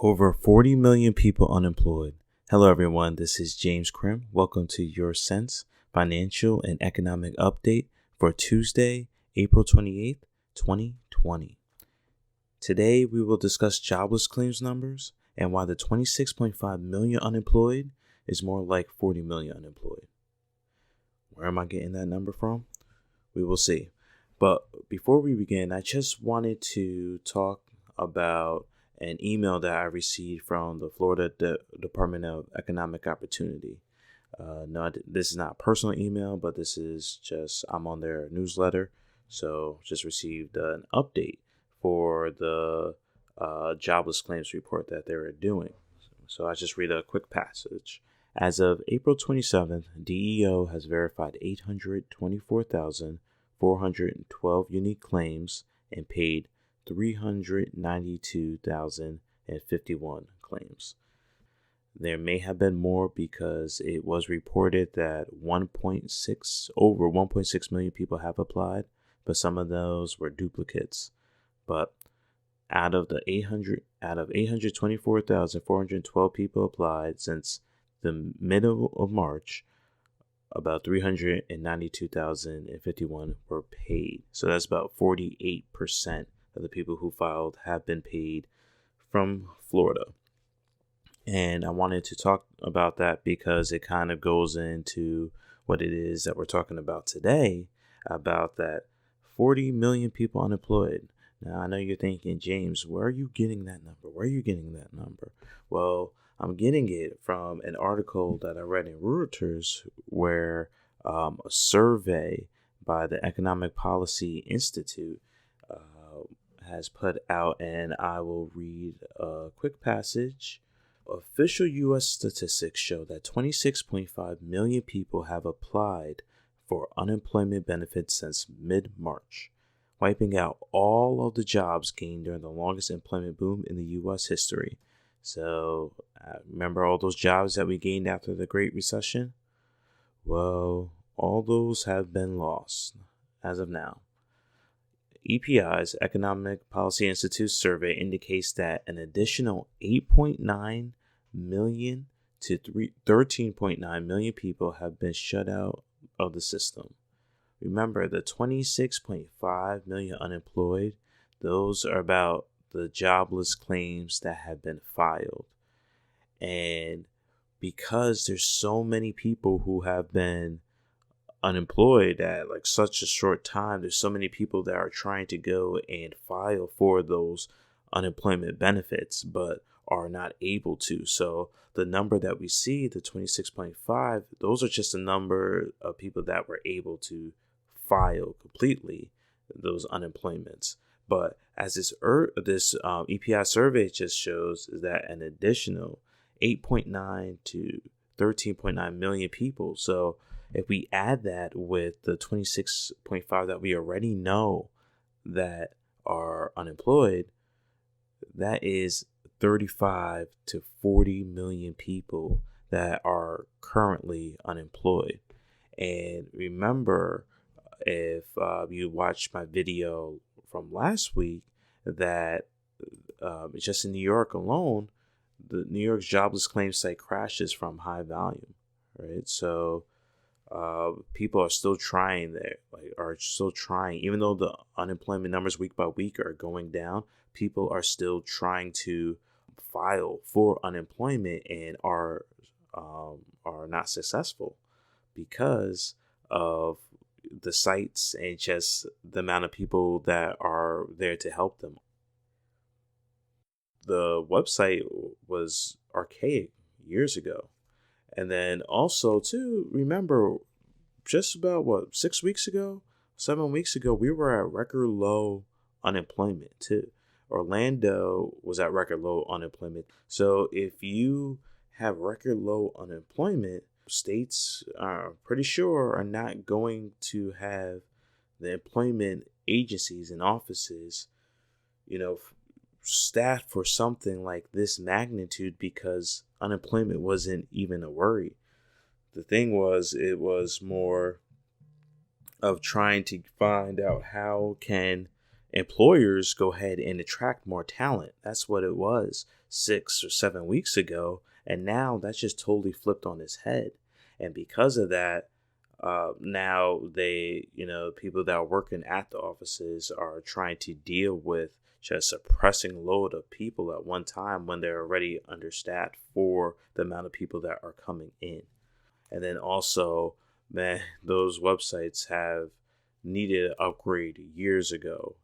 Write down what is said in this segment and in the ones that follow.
Over 40 million people unemployed. Hello, everyone. This is James Krim. Welcome to YourCents Financial and Economic Update for Tuesday, April 28th, 2020. Today, we will discuss jobless claims numbers and why the 26.5 million unemployed is more like 40 million unemployed. Where am I getting that number from? We will see. But before we begin, I just wanted to talk about an email that I received from the Florida Department of Economic Opportunity. No, this is not a personal email, but this is just, I'm on their newsletter. So just received an update for the jobless claims report that they were doing. So I just read a quick passage. As of April 27th, DEO has verified 824,412 unique claims and paid 392,051 claims. There may have been more because it was reported that over 1.6 million people have applied, but some of those were duplicates. But out of 824,412 people applied since the middle of March, about 392,051 were paid. So that's about 48% of the people who filed have been paid from Florida. And I wanted to talk about that because it kind of goes into what it is that we're talking about today, about that 40 million people unemployed. Now, I know you're thinking, James, where are you getting that number? Well, I'm getting it from an article that I read in Reuters where a survey by the Economic Policy Institute has put out, and I will read a quick passage. Official U.S. statistics show that 26.5 million people have applied for unemployment benefits since mid-March, wiping out all of the jobs gained during the longest employment boom in the U.S. history. So, remember all those jobs that we gained after the Great Recession? Well, all those have been lost as of now. EPI's Economic Policy Institute survey indicates that an additional 8.9 million to 13.9 million people have been shut out of the system. Remember, the 26.5 million unemployed, those are about the jobless claims that have been filed. And because there's so many people who have been unemployed at like such a short time, there's so many people that are trying to go and file for those unemployment benefits but are not able to. So the number that we see, the 26.5, those are just a number of people that were able to file completely those unemployments. But as this EPI survey just shows, is that an additional 8.9 to 13.9 million people. So if we add that with the 26.5 that we already know that are unemployed, that is 35 to 40 million people that are currently unemployed. And remember, if you watched my video from last week, that just in New York alone, the New York's jobless claims site crashes from high volume, right? So people are still trying even though the unemployment numbers week by week are going down, people are still trying to file for unemployment and are not successful because of the sites and just the amount of people that are there to help them. The website was archaic years ago. And then also, too, remember, just about 7 weeks ago, we were at record low unemployment, too. Orlando was at record low unemployment. So if you have record low unemployment, states are pretty sure are not going to have the employment agencies and offices, staffed for something like this magnitude because unemployment wasn't even a worry. The thing was, it was more of trying to find out how can employers go ahead and attract more talent. That's what it was 6 or 7 weeks ago. And now that's just totally flipped on its head. And because of that, now people that are working at the offices are trying to deal with just a pressing load of people at one time when they're already understaffed for the amount of people that are coming in. And then also, man, those websites have needed an upgrade years ago.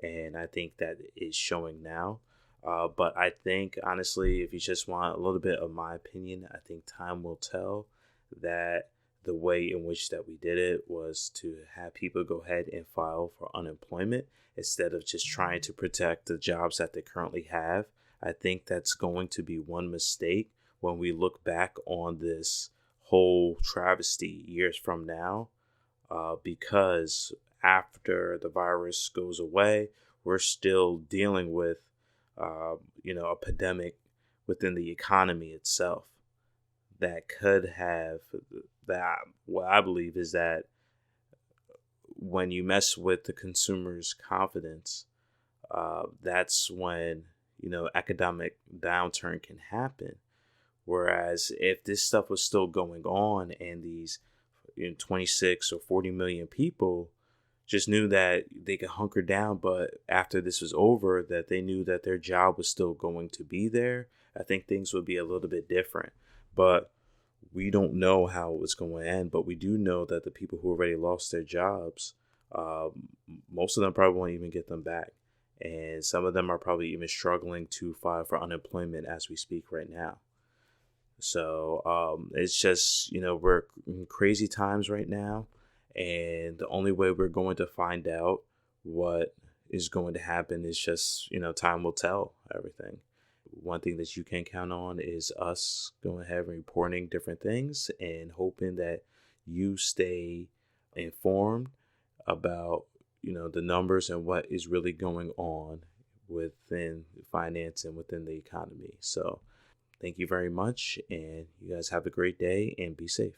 And I think that is showing now. But I think, honestly, if you just want a little bit of my opinion, I think time will tell that the way in which that we did it was to have people go ahead and file for unemployment instead of just trying to protect the jobs that they currently have. I think that's going to be one mistake when we look back on this whole travesty years from now, because after the virus goes away, we're still dealing with, a pandemic within the economy itself that could have that. What I believe is that when you mess with the consumer's confidence, that's when economic downturn can happen. Whereas if this stuff was still going on and these 26 or 40 million people just knew that they could hunker down, but after this was over, that they knew that their job was still going to be there, I think things would be a little bit different. But we don't know how it's going to end, but we do know that the people who already lost their jobs, most of them probably won't even get them back. And some of them are probably even struggling to file for unemployment as we speak right now. So it's just, we're in crazy times right now. And the only way we're going to find out what is going to happen is just, time will tell everything. One thing that you can count on is us going ahead and reporting different things and hoping that you stay informed about, the numbers and what is really going on within finance and within the economy. So thank you very much. And you guys have a great day and be safe.